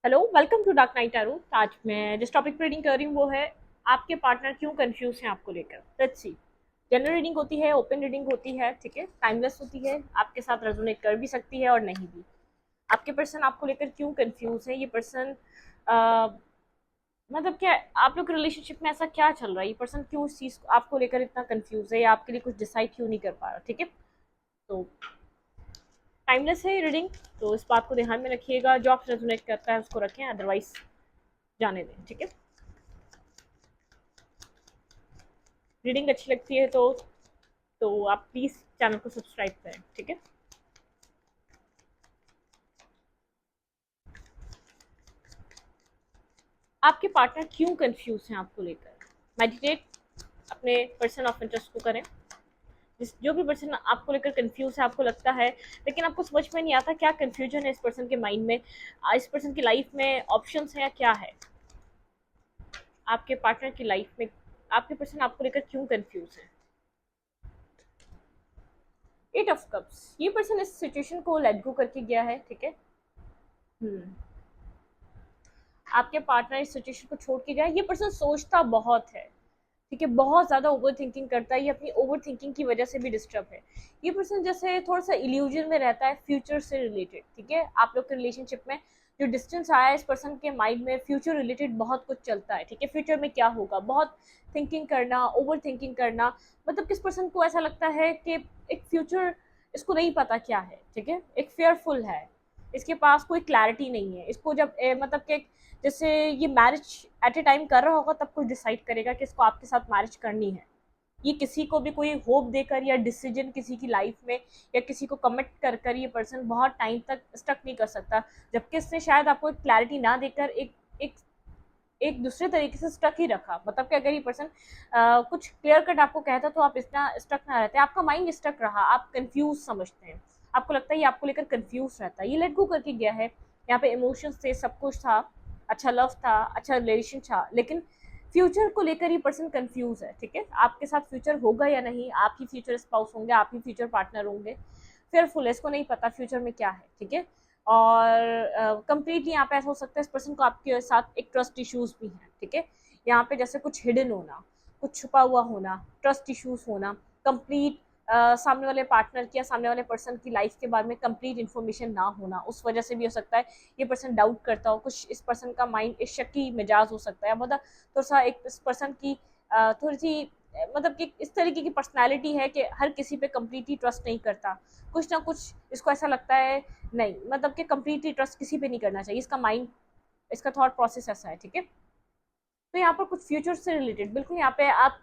Hello, welcome to Dark Knight Tarot. आज मैं जिस टॉपिक पर रीडिंग कर रही हूँ वो है आपके पार्टनर क्यों कंफ्यूज हैं आपको लेकर। Let's see. जनरल रीडिंग होती है, ओपन रीडिंग होती है, ठीक है, टाइमलेस होती है, आपके साथ रेजोनेट कर भी सकती है और नहीं भी। आपके पर्सन आपको लेकर क्यों कंफ्यूज है, ये पर्सन मतलब क्या, आप लोग के रिलेशनशिप में ऐसा क्या चल रहा है, ये पर्सन क्यों इस चीज आपको लेकर इतना कंफ्यूज है या आपके लिए कुछ डिसाइड क्यों नहीं कर पा रहा, ठीक है। तो टाइमलेस है रीडिंग, तो इस बात को ध्यान में रखिएगा। जो आप रेजोनेट करता है उसको रखें, अदरवाइज जाने दें, ठीक है। रीडिंग अच्छी लगती है तो आप प्लीज चैनल को सब्सक्राइब करें, ठीक है। आपके पार्टनर क्यों कंफ्यूज हैं आपको लेकर। मेडिटेट, अपने पर्सन ऑफ इंटरेस्ट को करें। जिस जो भी पर्सन आपको लेकर कंफ्यूज है, आपको लगता है लेकिन आपको समझ में नहीं आता क्या कंफ्यूजन है इस पर्सन के माइंड में, इस पर्सन की लाइफ में ऑप्शंस हैं या क्या है। आपके पार्टनर की लाइफ में आपके पर्सन आपको लेकर क्यों कंफ्यूज है। एट ऑफ कप्स, ये पर्सन इस सिचुएशन को लेट गो करके गया है, ठीक है। हम्म आपके पार्टनर इस सिचुएशन को छोड़ के गया। ये पर्सन सोचता बहुत है, ठीक है, बहुत ज़्यादा ओवर थिंकिंग करता है। ये अपनी ओवर थिंकिंग की वजह से भी डिस्टर्ब है। ये पर्सन जैसे थोड़ा सा इल्यूजन में रहता है फ्यूचर से रिलेटेड, ठीक है। आप लोग के रिलेशनशिप में जो डिस्टेंस आया है, इस पर्सन के माइंड में फ्यूचर रिलेटेड बहुत कुछ चलता है, ठीक है। फ्यूचर में क्या होगा, बहुत थिंकिंग करना, ओवर थिंकिंग करना। मतलब किस पर्सन को ऐसा लगता है कि एक फ्यूचर इसको नहीं पता क्या है, ठीक है। एक फेयरफुल है, इसके पास कोई क्लैरिटी नहीं है। इसको जब मतलब कि जैसे ये मैरिज एट ए टाइम कर रहा होगा तब कुछ डिसाइड करेगा कि इसको आपके साथ मैरिज करनी है। ये किसी को भी कोई होप देकर या डिसीजन किसी की लाइफ में या किसी को कमिट कर कर ये पर्सन बहुत टाइम तक स्टक नहीं कर सकता, जबकि इसने शायद आपको एक क्लैरिटी ना देकर एक एक दूसरे तरीके से स्टक ही रखा। मतलब कि अगर ये पर्सन कुछ क्लियर कट आपको कहता तो आप इतना स्टक ना रहते, आपका माइंड स्टक रहा, आप कंफ्यूज समझते हैं। आपको लगता है ये आपको लेकर कंफ्यूज रहता है। ये लेट गो करके गया है। यहाँ पे इमोशंस थे, सब कुछ था, अच्छा लव था, अच्छा रिलेशन था, लेकिन फ्यूचर को लेकर ये पर्सन कंफ्यूज है, ठीक है। आपके साथ फ्यूचर होगा या नहीं, आप ही फ्यूचर स्पाउस होंगे, आप ही फ्यूचर पार्टनर होंगे, फेयरफुल है, इसको नहीं पता फ्यूचर में क्या है, ठीक है। और कंप्लीटली यहाँ पे ऐसा हो सकता है इस पर्सन को आपके साथ एक ट्रस्ट इश्यूज भी हैं, ठीक है। यहाँ पे जैसे कुछ हिडन होना, कुछ छुपा हुआ होना, ट्रस्ट इश्यूज होना, कंप्लीट सामने वाले पार्टनर की या सामने वाले पर्सन की लाइफ के बारे में कंप्लीट इन्फॉर्मेशन ना होना, उस वजह से भी हो सकता है ये पर्सन डाउट करता हो। कुछ इस पर्सन का माइंड एक शक्की मिजाज हो सकता है, मतलब थोड़ा सा एक इस पर्सन की थोड़ी सी मतलब कि इस तरीके की पर्सनैलिटी है कि हर किसी पे कम्प्लीटली ट्रस्ट नहीं करता। कुछ ना कुछ इसको ऐसा लगता है, नहीं मतलब कि कम्प्लीटली ट्रस्ट किसी पे नहीं करना चाहिए। इसका माइंड, इसका थॉट प्रोसेस ऐसा है, ठीक है। तो यहाँ पर कुछ फ्यूचर से रिलेटेड बिल्कुल यहाँ पे आप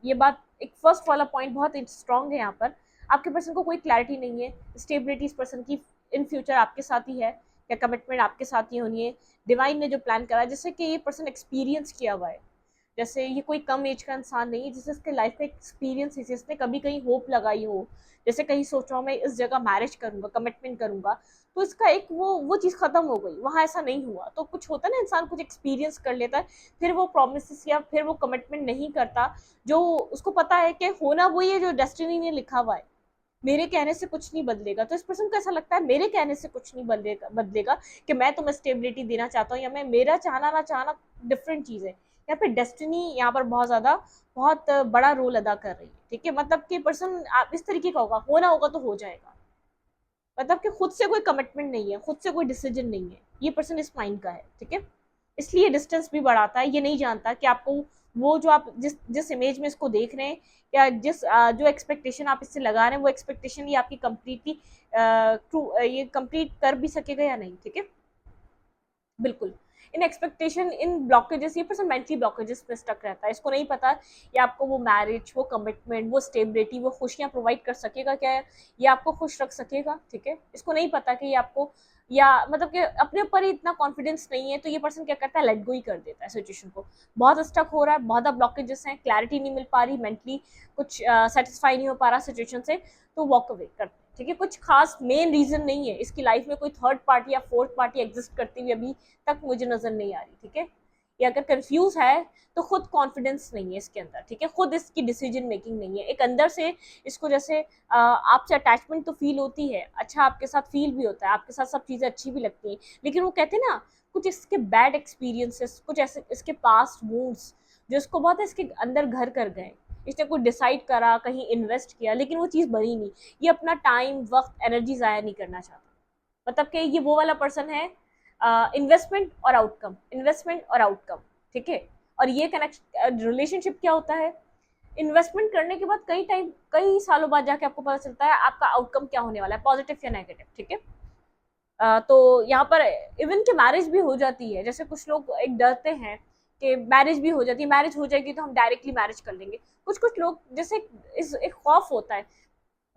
ये बात, एक फर्स्ट वाला पॉइंट बहुत स्ट्रांग है यहाँ पर। आपके पर्सन को कोई क्लैरिटी नहीं है, स्टेबिलिटी इस पर्सन की इन फ्यूचर आपके साथ ही है या कमिटमेंट आपके साथ ही होनी है। डिवाइन ने जो प्लान करा है, जैसे कि ये पर्सन एक्सपीरियंस किया हुआ है, जैसे ये कोई कम एज का इंसान नहीं है, जिससे इसके लाइफ का एक्सपीरियंस है, जिसने कभी कहीं होप लगाई हो, जैसे कहीं सोचा हो मैं इस जगह मैरिज करूंगा, कमिटमेंट करूंगा, तो इसका एक वो चीज़ खत्म हो गई, वहाँ ऐसा नहीं हुआ। तो कुछ होता है ना, इंसान कुछ एक्सपीरियंस कर लेता है, फिर वो प्रोमिस या फिर वो कमिटमेंट नहीं करता, जो उसको पता है कि होना वही है जो डेस्टिनी ने लिखा हुआ है, मेरे कहने से कुछ नहीं बदलेगा। तो इस पर्सन को ऐसा लगता है मेरे कहने से कुछ नहीं बदलेगा कि मैं तुम्हें स्टेबिलिटी देना चाहता हूँ या मैं, मेरा चाहना ना चाहना डिफरेंट चीज़ है। यहाँ पे डेस्टिनी यहाँ पर बहुत ज़्यादा बहुत बड़ा रोल अदा कर रही है, ठीक है। मतलब कि पर्सन इस तरीके का होगा, होना होगा तो हो जाएगा। मतलब कि खुद से कोई कमिटमेंट नहीं है, खुद से कोई डिसीजन नहीं है, ये पर्सन इस माइंड का है, ठीक है। इसलिए डिस्टेंस भी बढ़ाता है। ये नहीं जानता कि आपको वो जो आप जिस जिस इमेज में इसको देख रहे हैं या जिस जो एक्सपेक्टेशन आप इससे लगा रहे हैं, वो एक्सपेक्टेशन ये आपकी कम्प्लीटली ट्रू ये कंप्लीट कर भी सकेगा या नहीं, ठीक है। बिल्कुल इन एक्सपेक्टेशन, इन ब्लॉकेजेस, ये पर्सन मेंटली ब्लॉकेजेस में स्टक रहता है। इसको नहीं पता ये आपको वो मैरिज, वो कमिटमेंट, वो स्टेबिलिटी, वो खुशियाँ प्रोवाइड कर सकेगा क्या, ये आपको खुश रख सकेगा, ठीक है। इसको नहीं पता कि ये आपको, या मतलब कि अपने ऊपर ही इतना कॉन्फिडेंस नहीं है, तो ये पर्सन क्या करता है, लेट गो ही कर देता है सिचुएशन को। बहुत स्टक हो रहा है, बहुत ब्लॉकेजेस हैं, क्लैरिटी नहीं मिल पा रही, मेंटली कुछ सेटिस्फाई नहीं हो पा रहा सिचुएशन से, तो वॉक अवे करते हैं, ठीक है। कुछ खास मेन रीजन नहीं है, इसकी लाइफ में कोई थर्ड पार्टी या फोर्थ पार्टी एग्जिस्ट करती हुई अभी तक मुझे नजर नहीं आ रही, ठीक है। या अगर कंफ्यूज है तो खुद कॉन्फिडेंस नहीं है इसके अंदर, ठीक है, खुद इसकी डिसीजन मेकिंग नहीं है, एक अंदर से इसको जैसे आपसे अटैचमेंट तो फील होती है, अच्छा आपके साथ फील भी होता है, आपके साथ सब चीज़ें अच्छी भी लगती हैं, लेकिन वो कहते हैं ना कुछ इसके बैड एक्सपीरियंसेस, कुछ ऐसे इसके पास्ट वूंड्स जो इसको बहुत इसके अंदर घर कर गए, इसने कुछ डिसाइड करा, कहीं इन्वेस्ट किया, लेकिन वो चीज़ बनी नहीं, ये अपना टाइम वक्त एनर्जी ज़ाया नहीं करना चाहता। मतलब कि ये वो वाला पर्सन है, इन्वेस्टमेंट और आउटकम, इन्वेस्टमेंट और आउटकम, ठीक है। और ये कनेक्शन रिलेशनशिप क्या होता है, इन्वेस्टमेंट करने के बाद कई सालों बाद जाके आपको पता चलता है आपका आउटकम क्या होने वाला है, पॉजिटिव या नेगेटिव, ठीक है। तो यहाँ पर इवन के मैरिज भी हो जाती है, जैसे कुछ लोग एक डरते हैं कि मैरिज भी हो जाती है, मैरिज हो जाएगी तो हम डायरेक्टली मैरिज कर लेंगे, कुछ लोग जैसे एक खौफ होता है,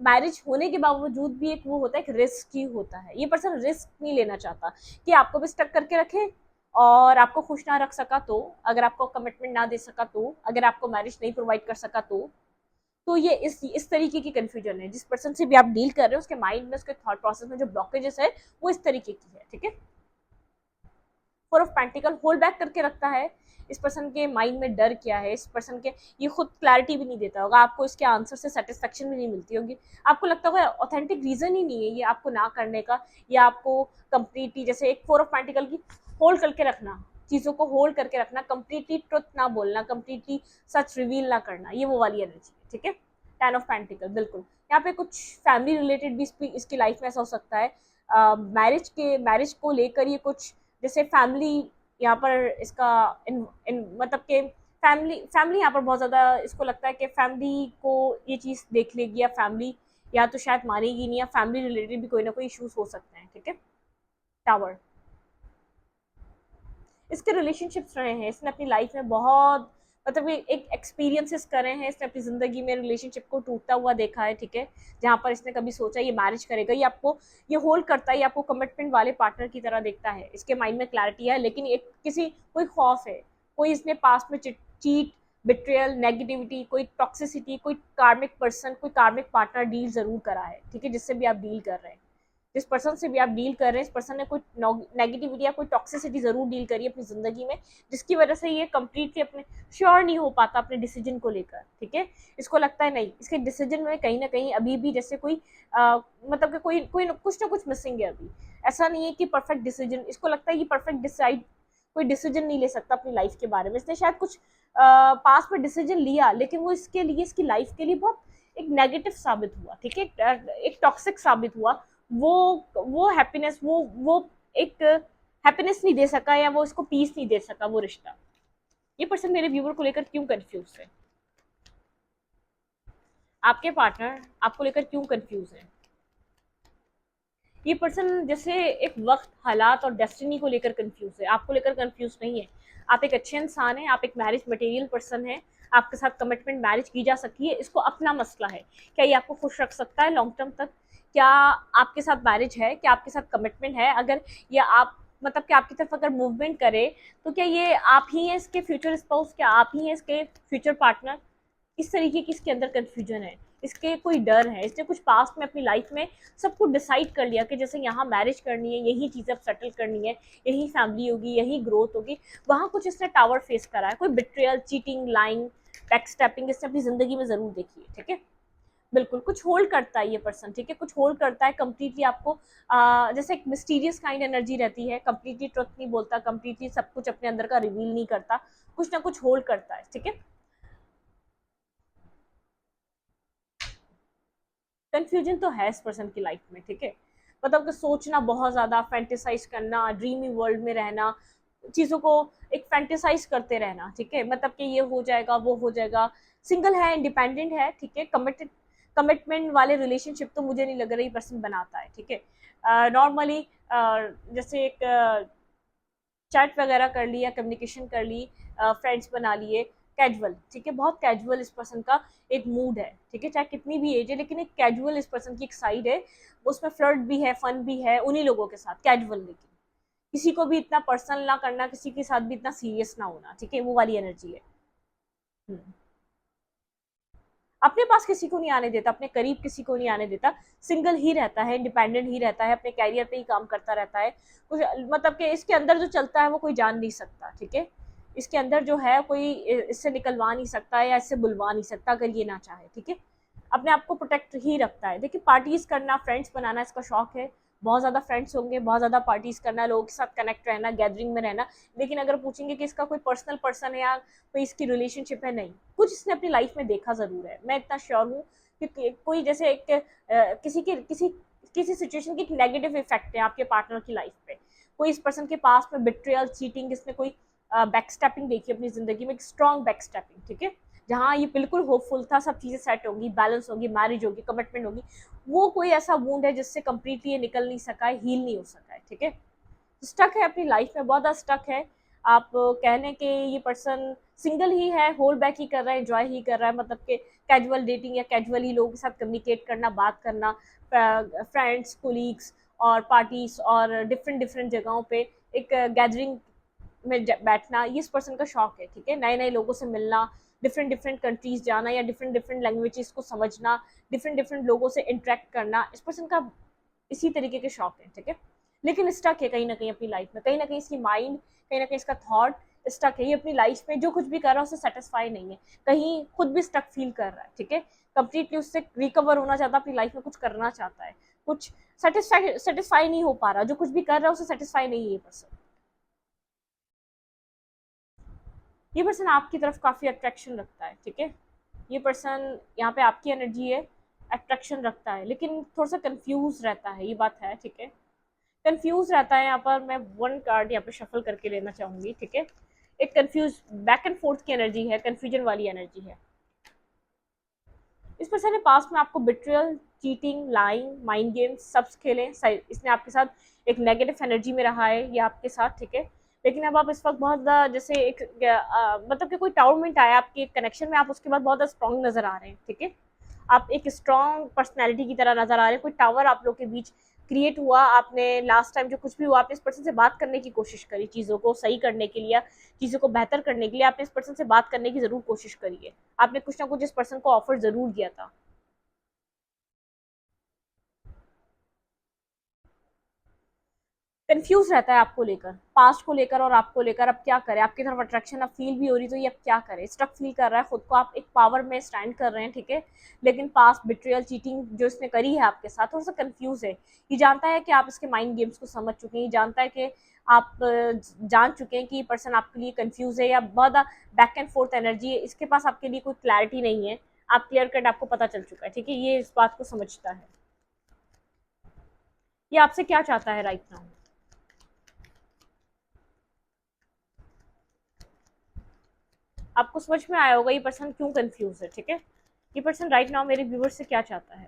मैरिज होने के बावजूद भी एक वो होता है, एक रिस्क ही होता है, ये पर्सन रिस्क नहीं लेना चाहता कि आपको भी स्टक करके रखे और आपको खुश ना रख सका तो, अगर आपको कमिटमेंट ना दे सका तो, अगर आपको मैरिज नहीं प्रोवाइड कर सका तो ये इस तरीके की कंफ्यूजन है, जिस पर्सन से भी आप डील कर रहे हो उसके माइंड में, उसके थॉट प्रोसेस में जो ब्लॉकेजेस है वो इस तरीके की है, ठीक है। Four of pentacle hold back करके रखता है, इस पर्सन के माइंड में डर क्या है, इस पर्सन के ये खुद क्लैरिटी भी नहीं देता होगा आपको, इसके आंसर से सेटिस्फेक्शन भी नहीं मिलती होगी, आपको लगता होगा ऑथेंटिक रीजन ही नहीं है ये आपको ना करने का, या आपको कंप्लीटली जैसे एक फोर ऑफ पेंटिकल की होल्ड करके रखना, चीज़ों को होल्ड करके रखना, कंप्लीटली ट्रुथ ना बोलना, कंप्लीटली सच रिवील ना करना, ये वो वाली एनर्जी है, ठीक है। टेन ऑफ पेंटिकल, बिल्कुल यहाँ पे कुछ फैमिली रिलेटेड भी इसकी लाइफ में ऐसा हो सकता है, मैरिज को लेकर ये कुछ जैसे फैमिली यहाँ पर इसका मतलब के फैमिली यहाँ पर बहुत ज़्यादा इसको लगता है कि फैमिली को ये चीज़ देख लेगी, या फैमिली या तो शायद मानेगी नहीं, या फैमिली रिलेटेड भी कोई ना कोई इश्यूज हो सकते हैं, ठीक है। टावर, इसके रिलेशनशिप्स रहे हैं, इसने अपनी लाइफ में बहुत मतलब एक एक्सपीरियंसेस करे हैं, इसने अपनी ज़िंदगी में रिलेशनशिप को टूटता हुआ देखा है, ठीक है, जहाँ पर इसने कभी सोचा ये मैरिज करेगा, ये आपको ये होल्ड करता है, ये आपको कमिटमेंट वाले पार्टनर की तरह देखता है, इसके माइंड में क्लैरिटी है, लेकिन एक कोई खौफ है, कोई इसने पास्ट में चीट, बिट्रियल, नेगेटिविटी, कोई टॉक्सिसिटी, कोई कार्मिक पर्सन, कोई कार्मिक पार्टनर डील जरूर करा है, ठीक है, जिससे भी आप डील कर रहे हैं, जिस पर्सन से भी आप डील कर रहे हैं, इस पर्सन ने कोई नेगेटिविटी या कोई टॉक्सिसिटी जरूर डील करी है अपनी जिंदगी में, जिसकी वजह से ये कंप्लीटली अपने श्योर नहीं हो पाता अपने डिसीजन को लेकर, ठीक है। इसको लगता है नहीं, इसके डिसीजन में कहीं ना कहीं अभी भी जैसे कोई मतलब कि कोई कुछ ना कुछ मिसिंग है अभी, ऐसा नहीं है कि परफेक्ट डिसीजन, इसको लगता है कि परफेक्ट कोई डिसीजन नहीं ले सकता अपनी लाइफ के बारे में, इसने शायद कुछ पास में डिसीजन लिया, लेकिन वो इसके लिए, इसकी लाइफ के लिए बहुत एक नेगेटिव साबित हुआ, ठीक है, एक टॉक्सिक साबित हुआ, वो हैप्पीनेस, वो एक हैप्पीनेस नहीं दे सका, या वो इसको पीस नहीं दे सका वो रिश्ता। ये पर्सन मेरे व्यूवर को लेकर क्यों कंफ्यूज है, आपके पार्टनर आपको लेकर क्यों कंफ्यूज है, ये पर्सन जैसे एक वक्त, हालात और डेस्टिनी को लेकर कंफ्यूज है, आपको लेकर कंफ्यूज नहीं है, आप एक अच्छे इंसान हैं, आप एक मैरिज मटेरियल पर्सन है, आपके साथ कमिटमेंट मैरिज की जा सकती है, इसको अपना मसला है, क्या ये आपको खुश रख सकता है लॉन्ग टर्म तक, क्या आपके साथ मैरिज है, क्या आपके साथ कमिटमेंट है, अगर ये आप मतलब कि आपकी तरफ अगर मूवमेंट करे तो क्या ये आप ही हैं इसके फ्यूचर स्पाउस, क्या आप ही हैं इसके फ्यूचर पार्टनर, इस तरीके की इसके अंदर कंफ्यूजन है, इसके कोई डर है, इसने कुछ पास्ट में अपनी लाइफ में सब कुछ डिसाइड कर लिया कि जैसे यहाँ मैरिज करनी है, यही चीज़ें अब सेटल करनी है, यही फैमिली होगी, यही ग्रोथ होगी, वहाँ कुछ इसने टावर फेस करा है, कोई बिट्रियल, चीटिंग, लाइंग, बैकस्टैपिंग इसने अपनी ज़िंदगी में ज़रूर देखी है, ठीक है। बिल्कुल कुछ होल्ड करता है ये पर्सन, ठीक है, कुछ होल्ड करता है कंप्लीटली आपको, जैसे एक मिस्टीरियस काइंड एनर्जी रहती है, कंप्लीटली ट्रुथ नहीं बोलता, कंप्लीटली सब कुछ अपने अंदर का रिवील नहीं करता, कुछ ना कुछ होल्ड करता है, ठीक है। कंफ्यूजन तो है इस पर्सन की लाइफ में, ठीक है, मतलब कि सोचना बहुत ज़्यादा, फैंटेसाइज करना, ड्रीमी वर्ल्ड में रहना, चीज़ों को एक फैंटेसाइज करते रहना, ठीक है, मतलब कि ये हो जाएगा, वो हो जाएगा, सिंगल है, इंडिपेंडेंट है, ठीक है, कमिटमेंट वाले रिलेशनशिप तो मुझे नहीं लग रहा ये पर्सन बनाता है, ठीक है। नॉर्मली जैसे एक चैट वगैरह कर ली, या कम्युनिकेशन कर ली, फ्रेंड्स बना लिए, कैजुअल, ठीक है, बहुत कैजुअल इस पर्सन का एक मूड है, ठीक है, चाहे कितनी भी एज है, लेकिन एक कैजुअल इस पर्सन की एक साइड है, उसमें फ्लर्ट भी है, फन भी है, उन्हीं लोगों के साथ कैजुअल, लेकिन किसी को भी इतना पर्सनल ना करना, किसी के साथ भी इतना सीरियस ना होना, ठीक है, वो वाली एनर्जी है। अपने पास किसी को नहीं आने देता, अपने करीब किसी को नहीं आने देता, सिंगल ही रहता है, इंडिपेंडेंट ही रहता है, अपने कैरियर पे ही काम करता रहता है, कुछ मतलब कि इसके अंदर जो चलता है वो कोई जान नहीं सकता, ठीक है, इसके अंदर जो है कोई इससे निकलवा नहीं सकता या इससे बुलवा नहीं सकता अगर ये ना चाहे, ठीक है। अपने आप को प्रोटेक्ट ही रखता है। देखिए पार्टीज करना, फ्रेंड्स बनाना इसका शौक है, बहुत ज़्यादा फ्रेंड्स होंगे, बहुत ज़्यादा पार्टीज करना, लोगों के साथ कनेक्ट रहना, गैदरिंग में रहना। लेकिन अगर पूछेंगे कि इसका कोई पर्सनल पर्सन है या कोई इसकी रिलेशनशिप है, नहीं, कुछ इसने अपनी लाइफ में देखा ज़रूर है। मैं इतना श्योर हूँ कि कोई जैसे एक किसी सिचुएशन की एक नेगेटिव इफेक्ट है आपके पार्टनर की लाइफ पे, कोई इस पर्सन के पास में बिट्रियल, चीटिंग, इसने कोई बैकस्टैपिंग देखी अपनी जिंदगी में, एक स्ट्रॉन्ग बैकस्टैपिंग, ठीक है, जहाँ ये बिल्कुल होपफुल था, सब चीज़ें सेट होंगी, बैलेंस होगी, मैरिज होगी, कमिटमेंट होगी, वो कोई ऐसा वूंड है जिससे कंप्लीटली ये निकल नहीं सका है, हील नहीं हो सका है, ठीक है। स्टक है अपनी लाइफ में, बहुत ज़्यादा स्टक है। आप कह लें कि ये पर्सन सिंगल ही है, होल्ड बैक ही कर रहा है, एंजॉय ही कर रहा है, मतलब कि कैजुअल डेटिंग या कैजुअली लोगों के साथ कम्युनिकेट करना, बात करना, फ्रेंड्स, कोलीग्स और पार्टीज और डिफरेंट डिफरेंट जगहों पे एक गैदरिंग में बैठना, ये इस पर्सन का शौक है, ठीक है। नए नए लोगों से मिलना, डिफरेंट डिफरेंट कंट्रीज जाना या डिफरेंट डिफरेंट लैंग्वेजेस को समझना, डिफरेंट डिफरेंट लोगों से इंटरेक्ट करना, इस पर्सन का इसी तरीके के शौक है, ठीक है। लेकिन स्टक है कहीं ना कहीं अपनी लाइफ में, कहीं ना कहीं इसकी माइंड, कहीं ना कहीं इसका थॉट स्टक है, ये अपनी लाइफ में जो कुछ भी कर रहा है उससे सेटिस्फाई नहीं है, कहीं खुद भी स्टक फील कर रहा है, ठीक है। कंप्लीटली उससे रिकवर होना चाहता है, अपनी लाइफ में कुछ करना चाहता है, कुछ सेटिस्फाई नहीं हो पा रहा, जो कुछ भी कर रहा है उससे सेटिस्फाई नहीं है ये पर्सन। ये पर्सन आपकी तरफ काफ़ी अट्रैक्शन रखता है, ठीक है। ये पर्सन यहाँ पे आपकी एनर्जी है, अट्रैक्शन रखता है, लेकिन थोड़ा सा कंफ्यूज रहता है, ये बात है, ठीक है। कंफ्यूज रहता है। यहाँ पर मैं वन कार्ड यहाँ पे शफल करके लेना चाहूंगी, ठीक है। एक कंफ्यूज, बैक एंड फोर्थ की एनर्जी है, कंफ्यूजन वाली एनर्जी है। इस पर्सन ने पास्ट में आपको betrayal, cheating, lying, mind games सब खेले, इसने आपके साथ एक नेगेटिव एनर्जी में रहा है ये आपके साथ, ठीक है। लेकिन अब आप इस वक्त बहुत ज़्यादा जैसे एक मतलब कि कोई टाउरमेंट आया आपके कनेक्शन में, आप उसके बाद बहुत ज़्यादा स्ट्रॉन्ग नजर आ रहे हैं, ठीक है। आप एक स्ट्रॉन्ग पर्सनैलिटी की तरह नजर आ रहे हैं, कोई टावर आप लोग के बीच क्रिएट हुआ, आपने लास्ट टाइम जो कुछ भी हुआ, आपने इस पर्सन से बात करने की कोशिश करी, चीज़ों को सही करने के लिए, चीज़ों को बेहतर करने के लिए आपने इस पर्सन से बात करने की ज़रूर कोशिश करी है, आपने कुछ ना कुछ इस पर्सन को ऑफर ज़रूर किया था। कंफ्यूज रहता है आपको लेकर, पास्ट को लेकर और आपको लेकर, अब क्या करे, आपकी तरफ अट्रैक्शन अब फील भी हो रही, तो ये अब क्या करे, स्टक फील कर रहा है खुद को, आप एक पावर में स्टैंड कर रहे हैं, ठीक है। लेकिन पास्ट बिट्रियल, चीटिंग जो इसने करी है आपके साथ, थोड़ा सा कंफ्यूज है। ये जानता है कि आप इसके माइंड गेम्स को समझ चुके हैं, ये जानता है कि आप जान चुके हैं कि ये पर्सन आपके लिए कंफ्यूज है या बहुत बैक एंड फोर्थ एनर्जी है, इसके पास आपके लिए कोई क्लैरिटी नहीं है, आप क्लियर कट आपको पता चल चुका है, ठीक है। ये इस बात को समझता है। ये आपसे क्या चाहता है राइट नाउ, आपको समझ में आया होगा ये पर्सन क्यों कंफ्यूज है, ठीक है। ये पर्सन राइट नाउ मेरे व्यूवर से क्या चाहता है।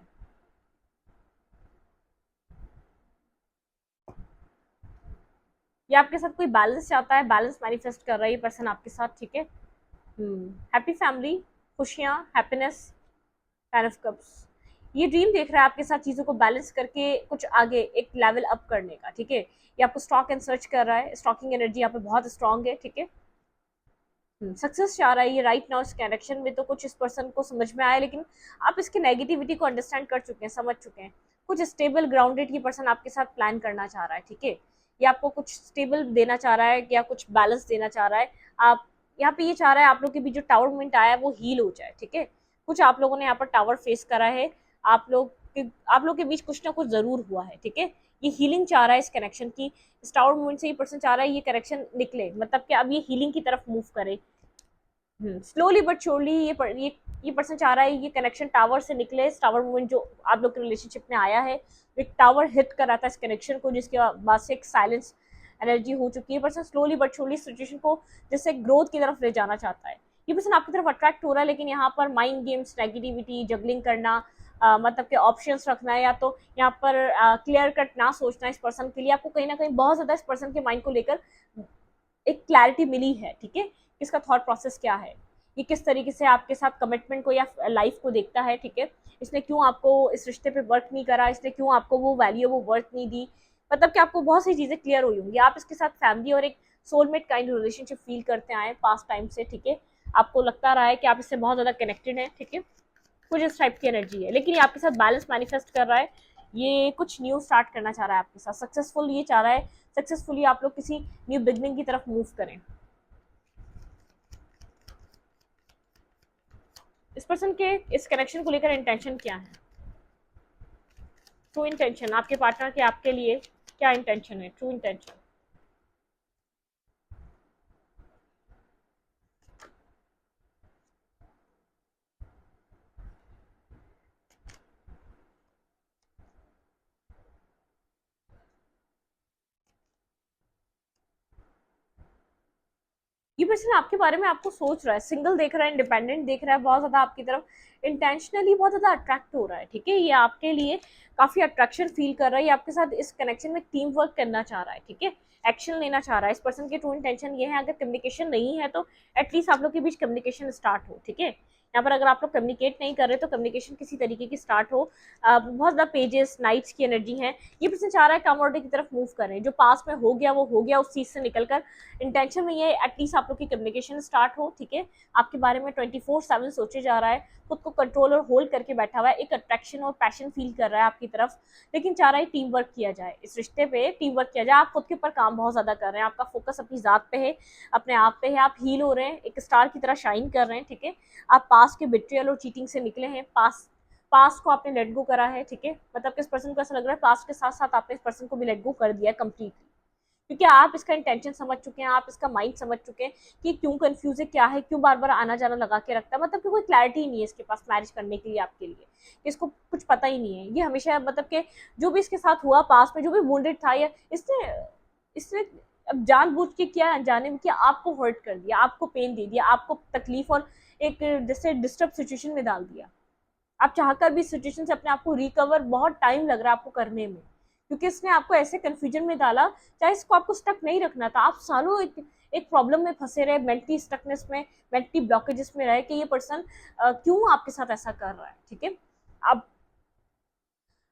ये आपके साथ कोई बैलेंस चाहता है, बैलेंस मैनिफेस्ट कर रहा है ये पर्सन आपके साथ, ठीक है। हैप्पी फैमिली, खुशियाँ, हैप्पीनेस, टेन ऑफ कप्स। ये ड्रीम देख रहा है आपके साथ चीज़ों को बैलेंस करके कुछ आगे एक लेवल अप करने का, ठीक है। ये आपको स्टॉक एंड सर्च कर रहा है, स्टॉकिंग एनर्जी यहाँ पे बहुत स्ट्रांग है, ठीक है। सक्सेस चाह रहा है ये राइट नाउ, इस कनेक्शन में तो कुछ इस पर्सन को समझ में आया, लेकिन आप इसकी नेगेटिविटी को अंडरस्टैंड कर चुके हैं, समझ चुके हैं। कुछ स्टेबल ग्राउंडेड ये पर्सन आपके साथ प्लान करना चाह रहा है, ठीक है। ये आपको कुछ स्टेबल देना चाह रहा है या कुछ बैलेंस देना चाह रहा है। आप यहाँ पे ये चाह रहा है आप लोग के बीच जो टावर मोमेंट आया है वो हील हो जाए, ठीक है। कुछ आप लोगों ने यहाँ पर टावर फेस करा है, आप लोग के बीच कुछ ना कुछ जरूर हुआ है, ठीक है। ये हीलिंग चाह रहा है इस कनेक्शन की, इस टावर मोमेंट से ये पर्सन चाह रहा है ये कनेक्शन निकले, मतलब कि अब ये हीलिंग की तरफ मूव करे। स्लोली बट श्योरली ये पर्सन चाह रहा है ये कनेक्शन टावर से निकले, इस टावर मूवमेंट जो आप लोग के रिलेशनशिप में आया है, एक टावर हिट कर रहा था इस कनेक्शन को, जिसके बाद से एक साइलेंस एनर्जी हो चुकी है। Person slowly but surely situation को जैसे ग्रोथ की तरफ ले जाना चाहता है। ये पर्सन आपकी तरफ अट्रैक्ट हो रहा है, लेकिन यहाँ पर माइंड गेम्स, नेगेटिविटी, जगलिंग करना, मतलब कि ऑप्शंस रखना है, या तो यहाँ पर क्लियर कट ना सोचना इस पर्सन के लिए, आपको कहीं ना कहीं बहुत ज्यादा इस पर्सन के माइंड को लेकर एक क्लैरिटी मिली है, ठीक है। इसका थॉट प्रोसेस क्या है, ये किस तरीके से आपके साथ कमिटमेंट को या लाइफ को देखता है, ठीक है। इसने क्यों आपको इस रिश्ते पे वर्क नहीं करा, इसने क्यों आपको वो वैल्यू, वो वर्थ नहीं दी, मतलब कि आपको बहुत सी चीज़ें क्लियर हुई होंगी। आप इसके साथ फैमिली और एक सोलमेट काइंड रिलेशनशिप फील करते आए पास्ट टाइम से, ठीक है। आपको लगता रहा है कि आप इससे बहुत ज़्यादा कनेक्टेड हैं, ठीक है। कुछ इस टाइप की एनर्जी है, लेकिन ये आपके साथ बैलेंस मैनिफेस्ट कर रहा है, ये कुछ न्यू स्टार्ट करना चाह रहा है आपके साथ, सक्सेसफुल ये चाह रहा है, सक्सेसफुली आप लोग किसी न्यू बिगनिंग की तरफ मूव करें। इस पर्सन के इस कनेक्शन को लेकर इंटेंशन क्या है? ट्रू इंटेंशन आपके पार्टनर के आपके लिए क्या इंटेंशन है? True intention. ये पर्सन आपके बारे में आपको सोच रहा है, सिंगल देख रहा है, इंडिपेंडेंट देख रहा है, बहुत ज्यादा आपकी तरफ इंटेंशनली बहुत ज्यादा अट्रैक्ट हो रहा है, ठीक है। ये आपके लिए काफी अट्रैक्शन फील कर रहा है, ये आपके साथ इस कनेक्शन में टीम वर्क करना चाह रहा है, ठीक है, एक्शन लेना चाह रहा है। इस पर्सन की ट्रू इंटेंशन ये है, अगर कम्युनिकेशन नहीं है तो एटलीस्ट आप लोग के बीच कम्युनिकेशन स्टार्ट हो, ठीक है। यहाँ पर अगर आप लोग कम्युनिकेट नहीं कर रहे तो कम्युनिकेशन किसी तरीके की स्टार्ट हो। बहुत ज़्यादा पेजेस नाइट्स की एनर्जी है, ये पर्सन चाह रहा है कमोडिटी की तरफ मूव करें, जो पास में हो गया वो हो गया, उस चीज़ से निकलकर इंटेंशन में ये एटलीस्ट आप लोग की कम्युनिकेशन स्टार्ट हो, ठीक है। आपके बारे में 24/7 सोचे जा रहा है, खुद को कंट्रोल और होल्ड करके बैठा हुआ है, एक अट्रैक्शन और पैशन फील कर रहा है आपकी तरफ, लेकिन चाह रहा है टीम वर्क किया जाए, इस रिश्ते पे टीम वर्क किया जाए। आप खुद के ऊपर काम बहुत ज्यादा कर रहे हैं, आपका फोकस अपनी जात पे है, अपने आप पे है, आप हील हो रहे हैं, एक स्टार की तरह शाइन कर रहे हैं, ठीक है। आप पास के बिट्रियल और चीटिंग से निकले हैं, पास को आपने लेट गो करा है, ठीक है। मतलब कि इस पर्सन को ऐसा लग रहा है पास के साथ साथ आपने इस पर्सन को भी लेट गो कर दिया है कंप्लीटली, क्योंकि आप इसका इंटेंशन समझ चुके हैं, आप इसका माइंड समझ चुके हैं कि क्यों कंफ्यूज है, क्या है, क्यों बार बार आना जाना लगा के रखता है, मतलब कि कोई क्लैरिटी नहीं है इसके पास मैरिज करने के लिए आपके लिए, इसको कुछ पता ही नहीं है। ये हमेशा मतलब कि जो भी इसके साथ हुआ पास में, जो भी वुंडेड था, या इसने इसने अब जानबूझ के किया, अनजाने में किया, आपको हर्ट कर दिया, आपको पेन दे दिया, आपको तकलीफ और एक जैसे डिस्टर्ब सिचुएशन में डाल दिया। आप चाहकर भी सिचुएशन से अपने आप को रिकवर बहुत टाइम लग रहा है आपको करने में, क्योंकि इसने आपको ऐसे कंफ्यूजन में डाला, चाहे इसको आपको स्टक नहीं रखना था, आप सालों एक प्रॉब्लम में फंसे रहे, मेंटली स्टकनेस में, मेंटली ब्लॉकेजेस में रहे कि ये पर्सन क्यों आपके साथ ऐसा कर रहा है, ठीक है। अब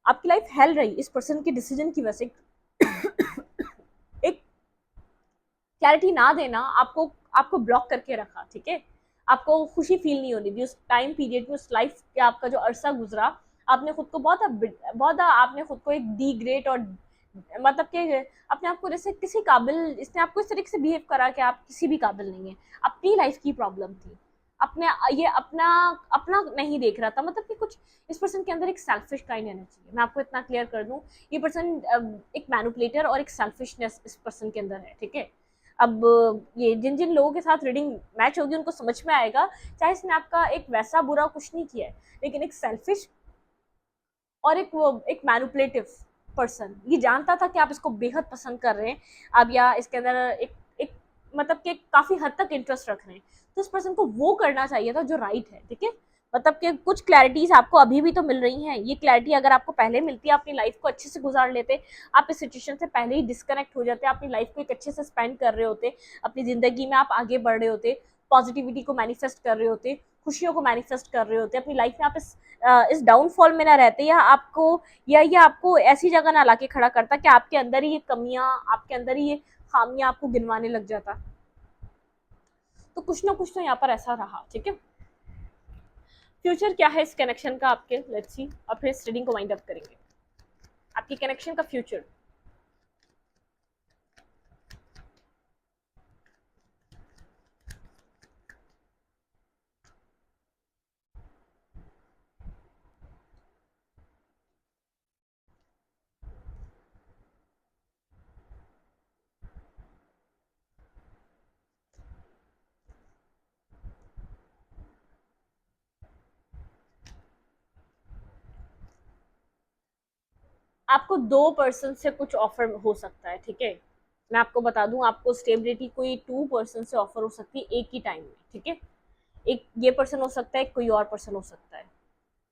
आपकी लाइफ हेल रही इस पर्सन के डिसीजन की वजह से। एक क्लैरिटी ना देना आपको आपको ब्लॉक करके रखा, ठीक है। आपको खुशी फील नहीं होनी थी उस टाइम पीरियड में, उस लाइफ के आपका जो अरसा गुजरा, आपने खुद को बहुत आपने खुद को एक डिग्रेड और मतलब कि अपने आप को जैसे किसी काबिल, इसने आपको इस तरीके से बिहेव करा कि आप किसी भी काबिल नहीं है, अपनी लाइफ की प्रॉब्लम थी, अपने ये अपना अपना नहीं देख रहा था, मतलब कि कुछ इस पर्सन के अंदर एक सेल्फिश काइंड एनर्जी है। मैं आपको इतना क्लियर कर दूं, ये पर्सन एक मैनिपुलेटर और एक सेल्फिशनेस इस पर्सन के अंदर है, ठीक है। अब ये जिन जिन लोगों के साथ रीडिंग मैच होगी उनको समझ में आएगा, चाहे इसने आपका एक वैसा बुरा कुछ नहीं किया है, लेकिन एक सेल्फिश और एक मैनिपुलेटिव पर्सन, ये जानता था कि आप इसको बेहद पसंद कर रहे हैं, अब या इसके अंदर एक मतलब कि काफी हद तक इंटरेस्ट रख रहे हैं, तो उस पर्सन को वो करना चाहिए था जो राइट है, ठीक है। मतलब कि कुछ क्लैरिटीज आपको अभी भी तो मिल रही हैं, ये क्लैरिटी अगर आपको पहले मिलती है, अपनी लाइफ को अच्छे से गुजार लेते, आप इस सिचुएशन से पहले ही डिस्कनेक्ट हो जाते, अपनी लाइफ को एक अच्छे से स्पेंड कर रहे होते, अपनी जिंदगी में आप आगे बढ़ रहे होते, पॉजिटिविटी को मैनिफेस्ट कर रहे होते, खुशियों को मैनिफेस्ट कर रहे होते, अपनी लाइफ में आप इस डाउनफॉल में ना रहते, या आपको या ये आपको ऐसी जगह ना लाके खड़ा करता कि आपके अंदर ही ये कमियां, आपके अंदर ही ये खामियां आपको गिनवाने लग जाता। तो कुछ ना कुछ तो यहाँ पर ऐसा रहा, ठीक है। फ्यूचर क्या है इस कनेक्शन का आपके, लेट्स सी, और फिर इस रीडिंग को वाइंड अप करेंगे। आपकी कनेक्शन का फ्यूचर, आपको 2 पर्सन से कुछ ऑफर हो सकता है, ठीक है। मैं आपको बता दूं, आपको स्टेबिलिटी कोई 2 पर्सन से ऑफर हो सकती है एक ही टाइम में, ठीक है। एक ये पर्सन हो सकता है, कोई और पर्सन हो सकता है,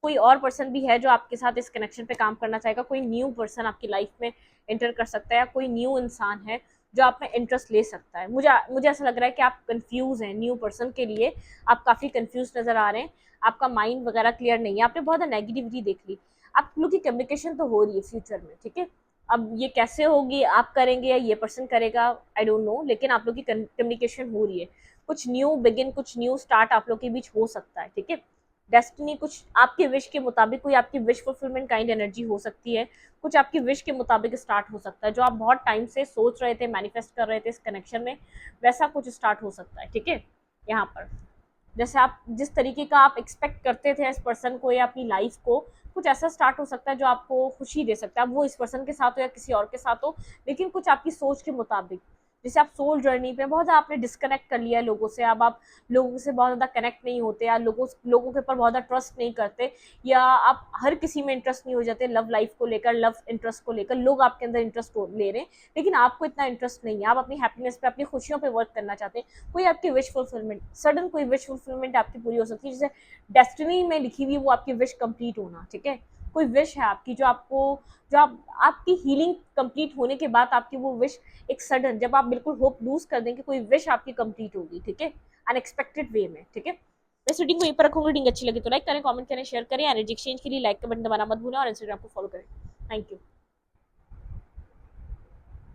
कोई और पर्सन भी है जो आपके साथ इस कनेक्शन पे काम करना चाहेगा, कोई न्यू पर्सन आपकी लाइफ में एंटर कर सकता है, या कोई न्यू इंसान है जो आप में इंटरेस्ट ले सकता है। मुझे ऐसा लग रहा है कि आप कंफ्यूज हैं, न्यू पर्सन के लिए आप काफ़ी कंफ्यूज नज़र आ रहे हैं, आपका माइंड वगैरह क्लियर नहीं है, आपने बहुत नेगेटिविटी देख ली। आप लोग की कम्युनिकेशन तो हो रही है फ्यूचर में, ठीक है। अब ये कैसे होगी, आप करेंगे या ये पर्सन करेगा, आई डोंट नो, लेकिन आप लोग की कम्युनिकेशन हो रही है, कुछ न्यू बिगिन, कुछ न्यू स्टार्ट आप लोग के बीच हो सकता है, ठीक है। डेस्टिनी कुछ आपके विश के मुताबिक, कोई आपकी विश फुलफिलमेंट काइंड एनर्जी हो सकती है, कुछ आपकी विश के मुताबिक स्टार्ट हो सकता है, जो आप बहुत टाइम से सोच रहे थे, मैनिफेस्ट कर रहे थे इस कनेक्शन में, वैसा कुछ स्टार्ट हो सकता है, ठीक है। यहाँ पर जैसे आप जिस तरीके का आप एक्सपेक्ट करते थे इस पर्सन को या अपनी लाइफ को, कुछ ऐसा स्टार्ट हो सकता है जो आपको खुशी दे सकता है। अब वो इस पर्सन के साथ हो या किसी और के साथ हो, लेकिन कुछ आपकी सोच के मुताबिक। जैसे आप सोल जर्नी पे बहुत ज़्यादा आपने डिस्कनेक्ट कर लिया है लोगों से, अब आप लोगों से बहुत ज़्यादा कनेक्ट नहीं होते, या लोगों के ऊपर बहुत ज़्यादा ट्रस्ट नहीं करते, या आप हर किसी में इंटरेस्ट नहीं हो जाते, लव लाइफ को लेकर, लव इंटरेस्ट को लेकर लोग आपके अंदर इंटरेस्ट ले रहे हैं, लेकिन आपको इतना इंटरेस्ट नहीं है, आप अपनी हैप्पीनेस पे, अपनी खुशियों पे वर्क करना चाहते हैं। कोई आपकी विश फुलफिलमेंट, सडन कोई विश फुलफिलमेंट आपकी पूरी हो सकती है, जैसे डेस्टिनी में लिखी हुई वो आपकी विश कंप्लीट होना, ठीक है। कोई विश है आपकी जो आपको, जो आपकी हीलिंग कंप्लीट होने के बाद आपकी वो विश एक सडन, जब आप बिल्कुल होप लूज कर देंगे, कोई विश आपकी कंप्लीट होगी, ठीक है, अनएक्सपेक्टेड वे में, ठीक है। इस रीडिंग को यहीं पर रखूंगी। रीडिंग अच्छी लगी तो लाइक करें, कमेंट करें, शेयर करें। एनर्जी एक्सचेंज के लिए लाइक का बटन दबाना मत भूलें और इंस्टाग्राम को फॉलो करें। Thank you.